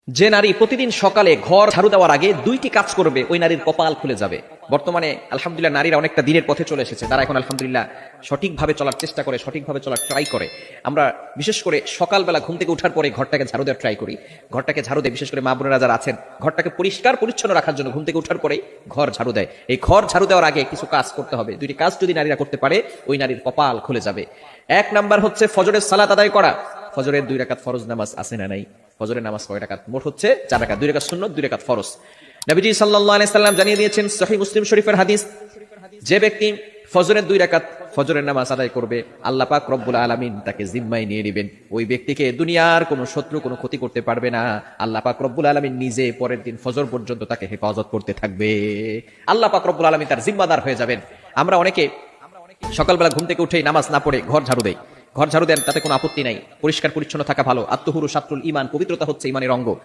যে নারী প্রতিদিন সকালে ঘর ঝাড়ু দেওয়ার আগে দুইটি কাজ করবে ওই নারীর কপাল খুলে যাবে। বর্তমানে আলহামদুলিল্লাহ নারীরা অনেকটা দিনের পথে চলে এসেছে, তারা এখন আলহামদুলিল্লাহ সঠিকভাবে চলার চেষ্টা করে, সঠিকভাবে চলার ট্রাই করে। আমরা বিশেষ করে সকালবেলা ঘুম থেকে ওঠার পরে ঘরটাকে ঝাড়ু দেওয়ার ট্রাই করি। ঘরটাকে ঝাড়ু দেয়, বিশেষ করে মা বোনেরা যারা আছেন ঘরটাকে পরিষ্কার পরিচ্ছন্ন রাখার জন্য ঘুম থেকে ওঠার পরে ঘর ঝাড়ু দেয়। এই ঘর ঝাড়ু দেওয়ার আগে কিছু কাজ করতে হবে। দুইটি কাজ যদি নারীরা করতে পারে ওই নারীর কপাল খুলে যাবে। এক নাম্বার হচ্ছে ফজরের সালাত আদায় করা। ফজরের 2 রাকাত ফরজ নামাজ আছে না নাই? ফজরের নামাজ কয় রাকাত? মোট হচ্ছে 4 রাকাত, 2 রাকাত সুন্নাত, 2 রাকাত ফরজ। নবীজি সাল্লাল্লাহু আলাইহি সাল্লাম জানিয়ে দিয়েছেন সহিহ মুসলিম শরীফের হাদিস, যে ব্যক্তি ফজরের 2 রাকাত ফজরের নামাজ আদায় করবে আল্লাহ পাক রব্বুল আলামিন তাকে জিম্মায় নিয়ে নেবেন। ওই ব্যক্তিকে দুনিয়ার কোনো শত্রু কোনো ক্ষতি করতে পারবে না। আল্লাহ পাক রব্বুল আলামিন নিজে পরের দিন ফজর পর্যন্ত তাকে হেফাজত করতে থাকবে। আল্লাহ পাক রব্বুল আলামিন তার জিম্মাদার হয়ে যাবেন। আমরা অনেকে সকালবেলা ঘুম থেকে উঠেই নামাজ না পড়ে ঘর ঝাড়ু দেই। ঘর ঝাড়ু দেন, তাতে কোনো আপত্তি নাই, পরিষ্কার পরিচ্ছন্ন থাকা ভালো। আত্মহুরু শাত্রুল ঈমান, পবিত্রতা হচ্ছে ঈমানের অঙ্গ।